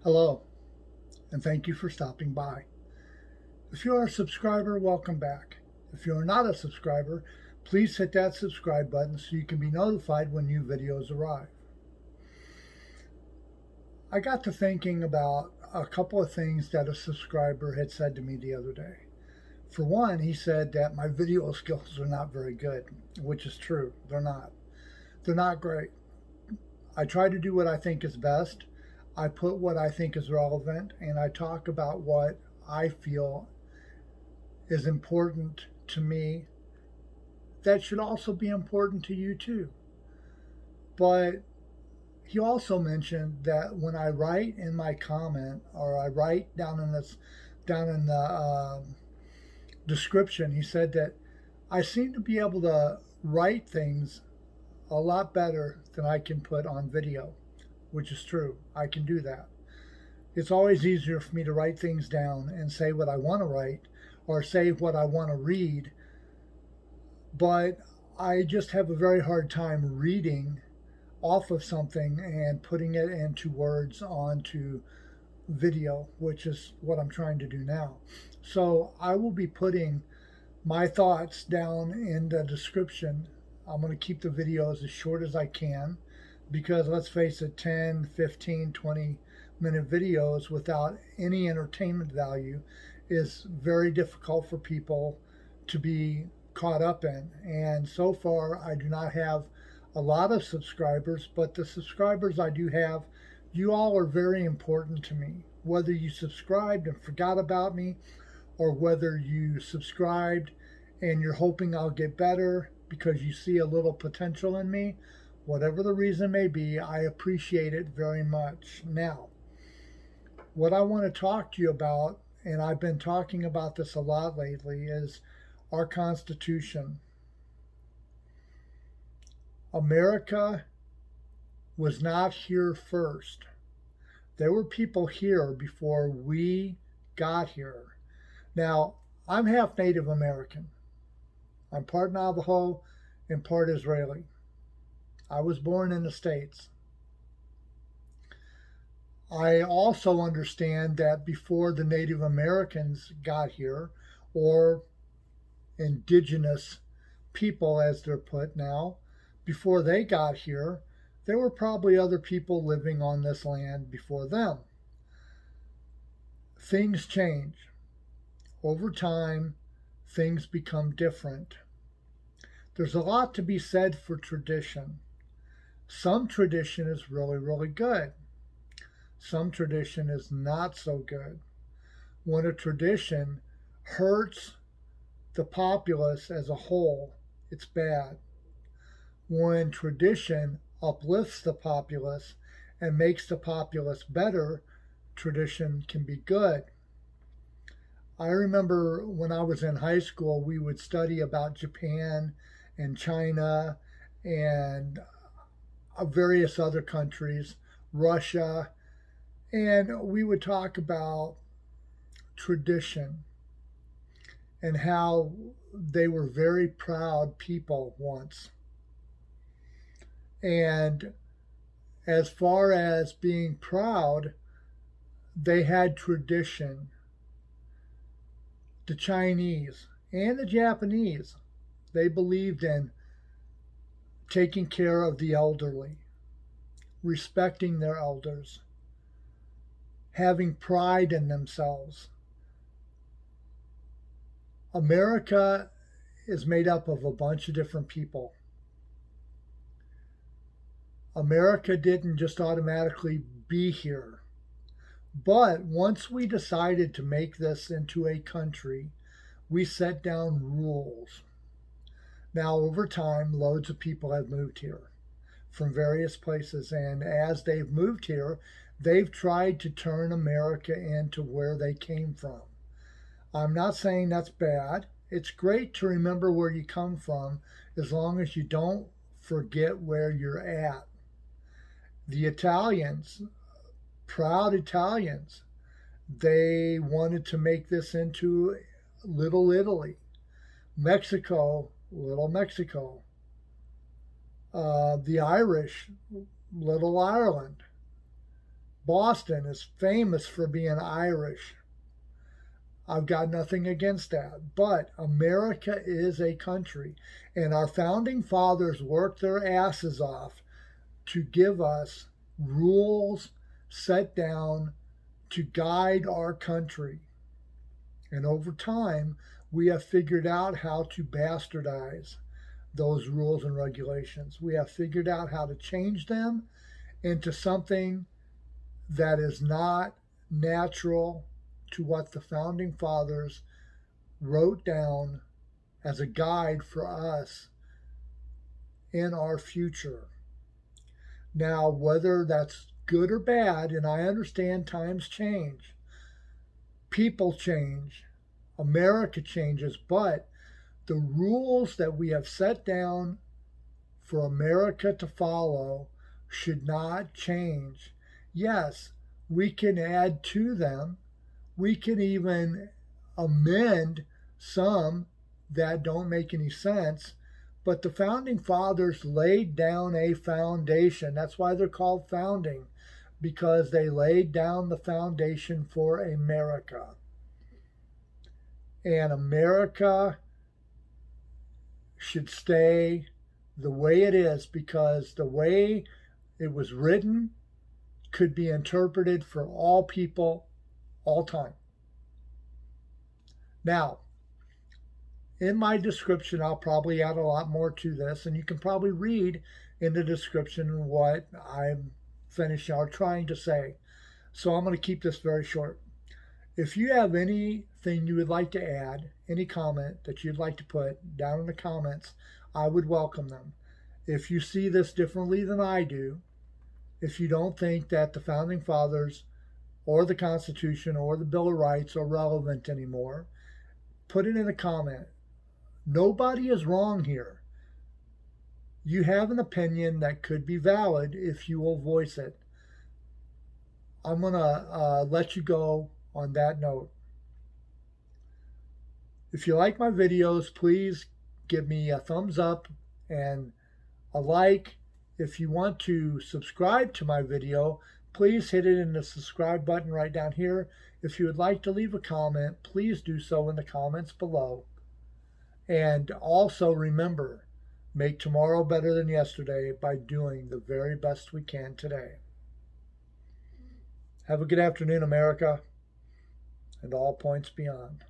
Hello, and thank you for stopping by. If you are a subscriber, welcome back. If you are not a subscriber, please hit that subscribe button so you can be notified when new videos arrive. I got to thinking about a couple of things that a subscriber had said to me the other day. For one, he said that my video skills are not very good, which is true. They're not. They're not great. I try to do what I think is best. I put what I think is relevant, and I talk about what I feel is important to me that should also be important to you too. But he also mentioned that when I write in my comment, or I write down in the description, he said that I seem to be able to write things a lot better than I can put on video, which is true. I can do that. It's always easier for me to write things down and say what I want to write or say what I want to read, but I just have a very hard time reading off of something and putting it into words onto video, which is what I'm trying to do now. So I will be putting my thoughts down in the description. I'm going to keep the videos as short as I can because let's face it, 10, 15, 20-minute videos without any entertainment value is very difficult for people to be caught up in. And so far, I do not have a lot of subscribers, but the subscribers I do have, you all are very important to me. Whether you subscribed and forgot about me, or whether you subscribed and you're hoping I'll get better because you see a little potential in me, whatever the reason may be, I appreciate it very much. Now, what I want to talk to you about, and I've been talking about this a lot lately, is our Constitution. America was not here first. There were people here before we got here. Now, I'm half Native American. I'm part Navajo and part Israeli. I was born in the States. I also understand that before the Native Americans got here, or indigenous people as they're put now, before they got here, there were probably other people living on this land before them. Things change. Over time, things become different. There's a lot to be said for tradition. Some tradition is really, really good. Some tradition is not so good. When a tradition hurts the populace as a whole, it's bad. When tradition uplifts the populace and makes the populace better, tradition can be good. I remember when I was in high school, we would study about Japan and China and various other countries, Russia, and we would talk about tradition and how they were very proud people once. And as far as being proud, they had tradition. The Chinese and the Japanese, they believed in taking care of the elderly, respecting their elders, having pride in themselves. America is made up of a bunch of different people. America didn't just automatically be here. But once we decided to make this into a country, we set down rules. Now, over time, loads of people have moved here from various places. And as they've moved here, they've tried to turn America into where they came from. I'm not saying that's bad. It's great to remember where you come from as long as you don't forget where you're at. The Italians, proud Italians, they wanted to make this into Little Italy. Mexico, Little Mexico. The Irish, Little Ireland. Boston is famous for being Irish. I've got nothing against that. But America is a country, and our founding fathers worked their asses off to give us rules set down to guide our country. And over time, we have figured out how to bastardize those rules and regulations. We have figured out how to change them into something that is not natural to what the founding fathers wrote down as a guide for us in our future. Now, whether that's good or bad, and I understand times change, people change, America changes, but the rules that we have set down for America to follow should not change. Yes, we can add to them. We can even amend some that don't make any sense. But the founding fathers laid down a foundation. That's why they're called founding, because they laid down the foundation for America. And America should stay the way it is, because the way it was written could be interpreted for all people, all time. Now, in my description, I'll probably add a lot more to this, and you can probably read in the description what I'm finishing or trying to say. So I'm going to keep this very short. If you have anything you would like to add, any comment that you'd like to put down in the comments, I would welcome them. If you see this differently than I do, if you don't think that the Founding Fathers or the Constitution or the Bill of Rights are relevant anymore, put it in a comment. Nobody is wrong here. You have an opinion that could be valid if you will voice it. I'm going to let you go on that note. If you like my videos, please give me a thumbs up and a like. If you want to subscribe to my video, please hit it in the subscribe button right down here. If you would like to leave a comment, please do so in the comments below. And also remember, make tomorrow better than yesterday by doing the very best we can today. Have a good afternoon, America, and all points beyond.